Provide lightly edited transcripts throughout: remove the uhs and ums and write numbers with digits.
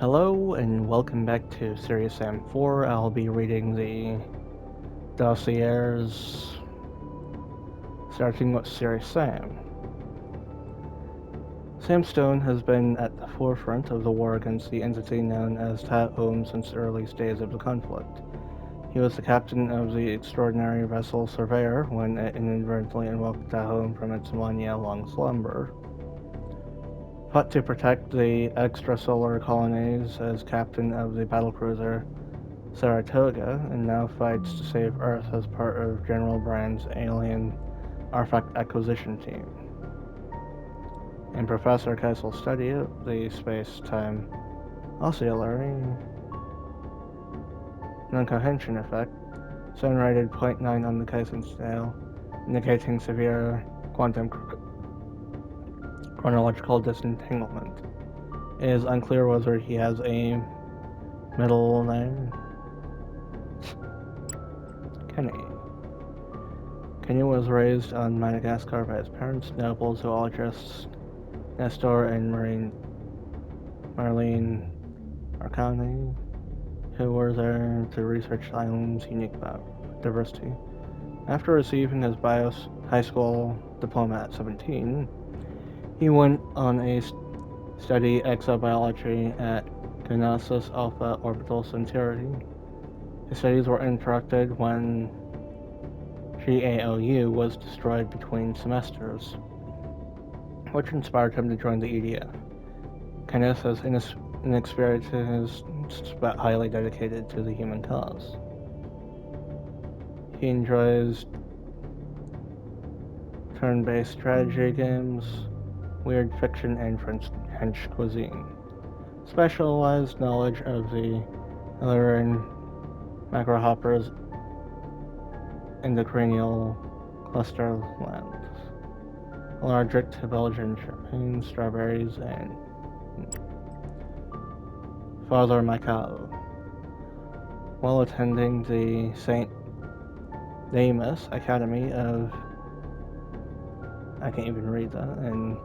Hello and welcome back to Serious Sam 4. I'll be reading the dossiers starting with Serious Sam. Sam Stone has been at the forefront of the war against the entity known as Ta-Home since the earliest days of the conflict. He was the captain of the extraordinary vessel Surveyor when it inadvertently invoked Ta-Home from its 1-year-long slumber. Fought to protect the extrasolar colonies as captain of the battlecruiser Saratoga, and now fights to save Earth as part of General Brand's alien artifact acquisition team. And Professor Kessel study the space-time oscillatory non-cohesion effect, Stone rated 0.9 on the Keisen scale, indicating severe quantum chronological disentanglement. It is unclear whether he has a middle name. Kenny was raised on Madagascar by his parents, noble zoologists Nestor and Marlene Arcani, who were there to research the island's unique diversity. After receiving his high school diploma at 17, he went on a study exobiology at Knossos Alpha Orbital Centauri. His studies were interrupted when GAOU was destroyed between semesters, which inspired him to join the EDF. Kenneth is inexperienced but highly dedicated to the human cause. He enjoys turn-based strategy games, weird fiction, and French cuisine. Specialized knowledge of the Illyrian macrohoppers endocranial cluster lands, allergic to Belgian champagne, strawberries, and Father Michael. While attending the St. Damas Academy of I can't even read that in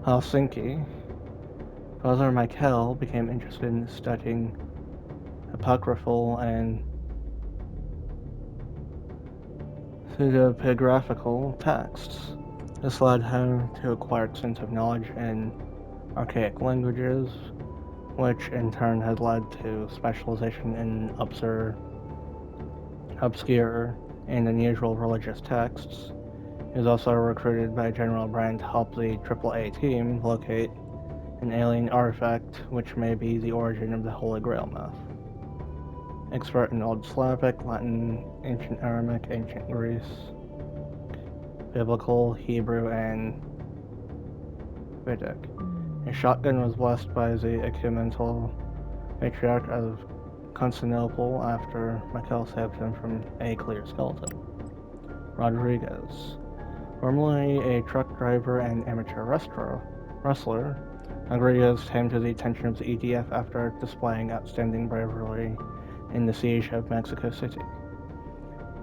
Helsinki, Father Michael became interested in studying apocryphal and pseudepigraphical texts. This led him to acquire extensive knowledge in archaic languages, which in turn had led to specialization in obscure and unusual religious texts. He was also recruited by General Brand to help the AAA team locate an alien artifact which may be the origin of the Holy Grail myth. Expert in Old Slavic, Latin, Ancient Aramaic, Ancient Greece, Biblical, Hebrew, and Vedic. His shotgun was blessed by the ecumenical matriarch of Constantinople after Michael saved him from a clear skeleton. Rodriguez. Formerly a truck driver and amateur wrestler, Rodriguez came to the attention of the EDF after displaying outstanding bravery in the siege of Mexico City.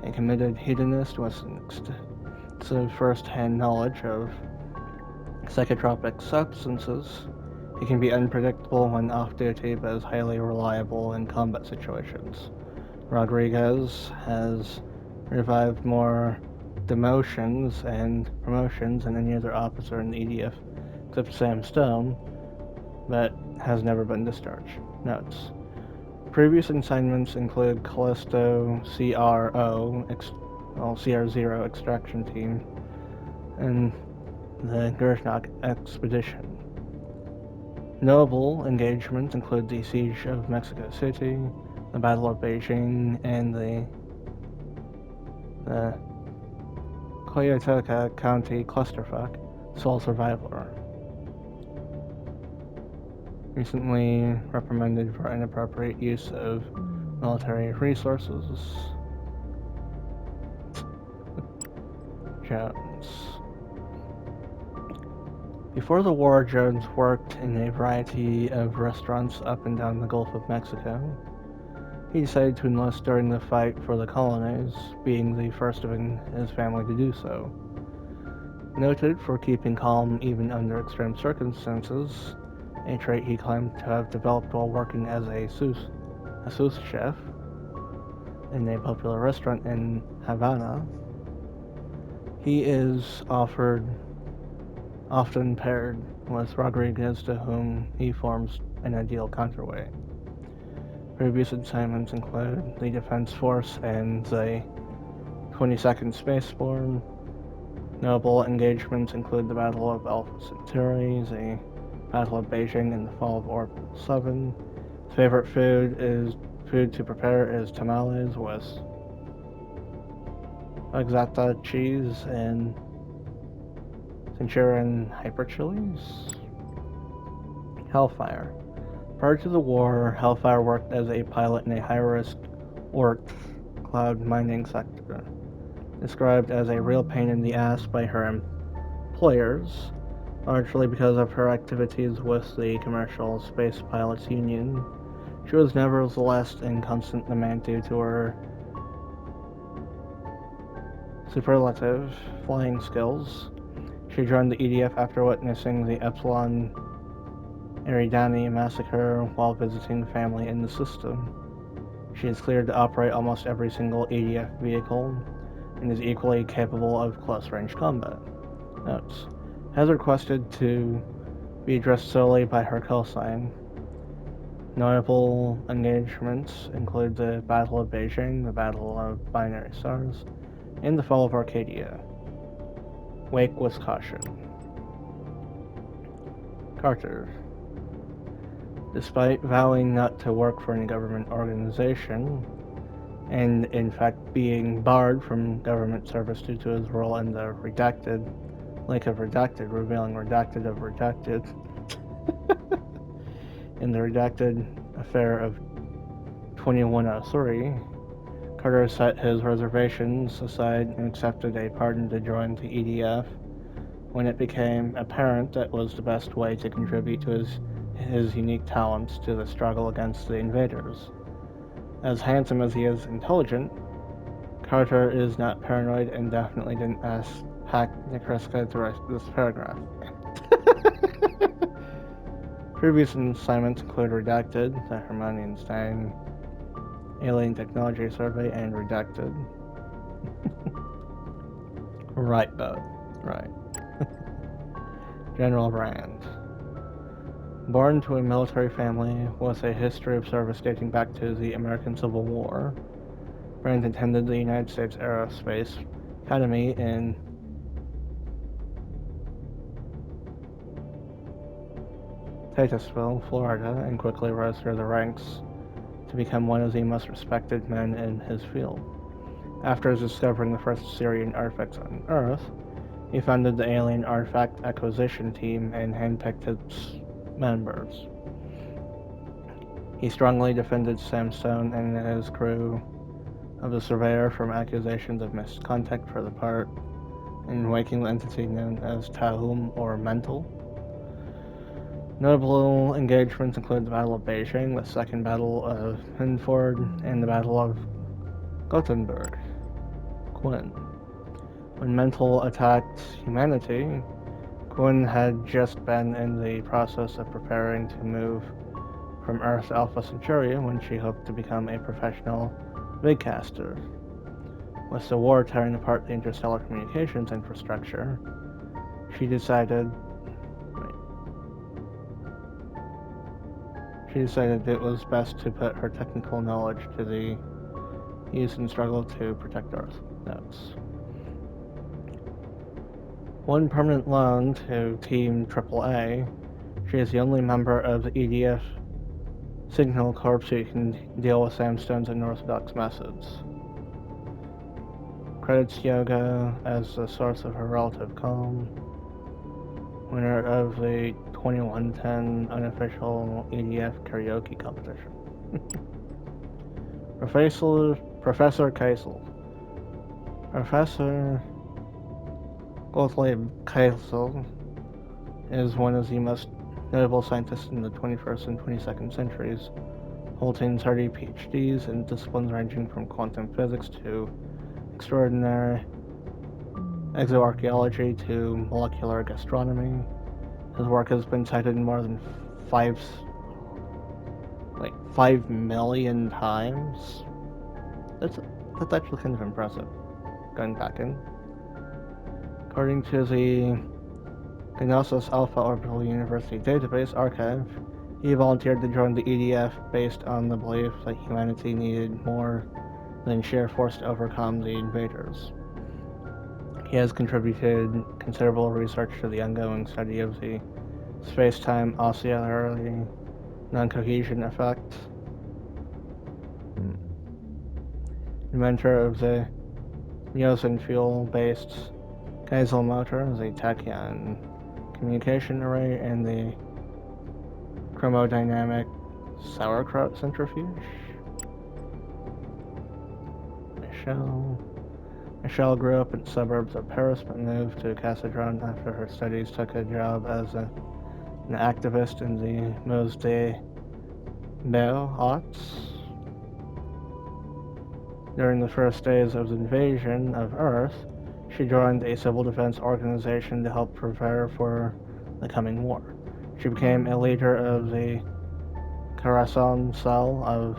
A committed hedonist with extensive first-hand knowledge of psychotropic substances, he can be unpredictable when off-duty but is highly reliable in combat situations. Rodriguez has revived more demotions and promotions than any other officer in the EDF except Sam Stone, but has never been discharged. Notes. Previous assignments include Callisto CR0 extraction team and the Gershnak expedition. Notable engagements include the siege of Mexico City, the Battle of Beijing, and the Cuyahoga County clusterfuck, Sole Survivor. Recently reprimanded for inappropriate use of military resources. Jones. Before the war, Jones worked in a variety of restaurants up and down the Gulf of Mexico. He decided to enlist during the fight for the colonies, being the first of his family to do so. Noted for keeping calm even under extreme circumstances, a trait he claimed to have developed while working as a sous chef in a popular restaurant in Havana. He is often paired with Rodriguez, to whom he forms an ideal counterweight. Previous assignments include the Defense Force and the 22nd Spaceborne. Notable engagements include the Battle of Alpha Centauri, the Battle of Beijing, and the fall of Orbital 7. His favorite food to prepare is tamales with Exata cheese and Centurion hyper chilies. Hellfire. Prior to the war, Hellfire worked as a pilot in a high-risk Oort cloud mining sector. Described as a real pain in the ass by her employers, largely because of her activities with the Commercial Space Pilots Union. She was nevertheless in constant demand due to her superlative flying skills. She joined the EDF after witnessing the Epsilon Eridani massacre while visiting family in the system. She is cleared to operate almost every single EDF vehicle and is equally capable of close-range combat. Notes: has requested to be addressed solely by her callsign. Notable engagements include the Battle of Beijing, the Battle of Binary Stars, and the Fall of Arcadia. Wake with caution. Carter. Despite vowing not to work for any government organization, and in fact being barred from government service due to his role in the redacted Lake of Redacted, revealing Redacted of Redacted, in the redacted affair of 2103, Carter set his reservations aside and accepted a pardon to join the EDF when it became apparent that was the best way to contribute to his unique talents to the struggle against the invaders. As handsome as he is intelligent, Carter is not paranoid and definitely didn't hack Nikriska to write this paragraph. Previous assignments include Redacted, the Hermione Stein Alien Technology Survey, and Redacted. Right, bud. Right. General Brand. Born to a military family with a history of service dating back to the American Civil War, Brand attended the United States Aerospace Academy in Titusville, Florida, and quickly rose through the ranks to become one of the most respected men in his field. After discovering the first Syrian artifacts on Earth, he founded the Alien Artifact Acquisition Team and handpicked its members. He strongly defended Sam Stone and his crew of the Surveyor from accusations of misconduct for the part in waking the entity known as Tahum or Mental. Notable engagements include the Battle of Beijing, the Second Battle of Hinford, and the Battle of Gothenburg. Quinn. When Mental attacked humanity, Quinn had just been in the process of preparing to move from Earth to Alpha Centauri when she hoped to become a professional vidcaster. With the war tearing apart the interstellar communications infrastructure, she decided it was best to put her technical knowledge to the use in struggle to protect Earth. Notes. One permanent loan to Team AAA, she is the only member of the EDF Signal Corps who can deal with Sam Stone's unorthodox methods. Credits Yoga as the source of her relative calm. Winner of the 2110 unofficial EDF karaoke competition. Professor Kaisel. Professor Gottlieb Kaisel is one of the most notable scientists in the 21st and 22nd centuries, holding 30 PhDs in disciplines ranging from quantum physics to extraordinary exoarchaeology to molecular gastronomy. His work has been cited more than 5 million times. That's actually kind of impressive, going back in. According to the Gnosis Alpha Orbital University Database Archive, he volunteered to join the EDF based on the belief that humanity needed more than sheer force to overcome the invaders. He has contributed considerable research to the ongoing study of the space-time oscillatory non-cohesion effect. Inventor of the Neosin fuel-based Geisel motor, the tachyon communication array, and the chromodynamic sauerkraut centrifuge. Michelle grew up in the suburbs of Paris but moved to Cassadron after her studies took a job as an activist in the Meuse des Beaux-Arts. During the first days of the invasion of Earth, she joined a civil defense organization to help prepare for the coming war. She became a leader of the Khurasan cell of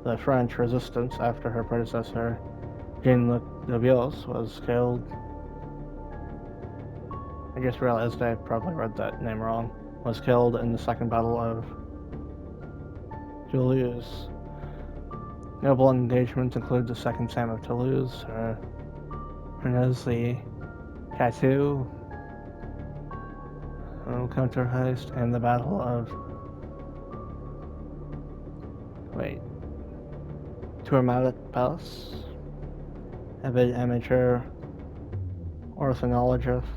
the French resistance after her predecessor, Jean-Luc Debios, was killed. I just realized I probably read that name wrong. Was killed in the Second Battle of Toulouse. Notable engagements include the Second Sam of Toulouse, Rennes Cateau, Counter Heist, and the Battle of Tourmalet Pass. Avid amateur ornithologist,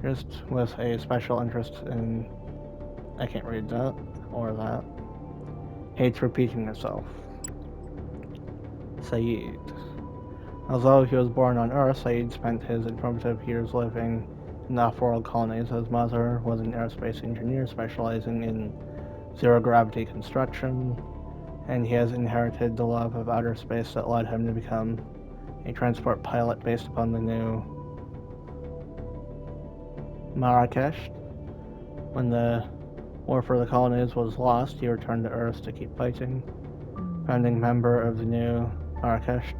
just with a special interest in, I can't read that, or that, hates repeating itself. Saeed. Although he was born on Earth, Saeed spent his informative years living in off-world colonies. His mother was an aerospace engineer specializing in zero-gravity construction, and he has inherited the love of outer space that led him to become a transport pilot based upon the new Marrakesh. When the war for the colonies was lost, he returned to Earth to keep fighting. Founding member of the new Marrakesh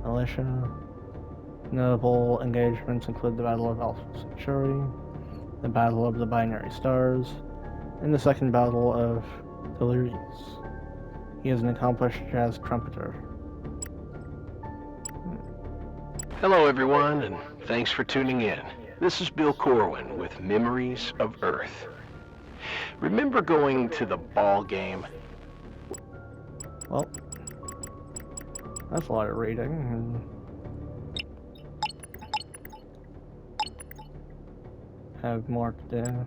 militia. Notable engagements include the Battle of Alpha Centauri, the Battle of the Binary Stars, and the Second Battle of Toulouse. He is an accomplished jazz trumpeter. Hello everyone, and thanks for tuning in. This is Bill Corwin with Memories of Earth. Remember going to the ball game? Well, that's a lot of reading. Have more to do.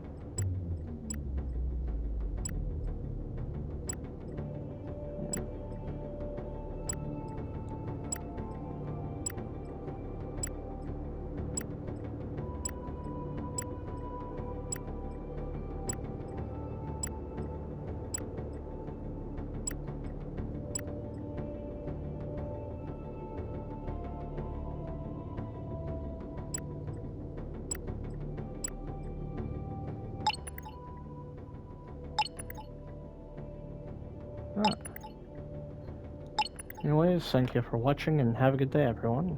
Anyways, thank you for watching and have a good day, everyone.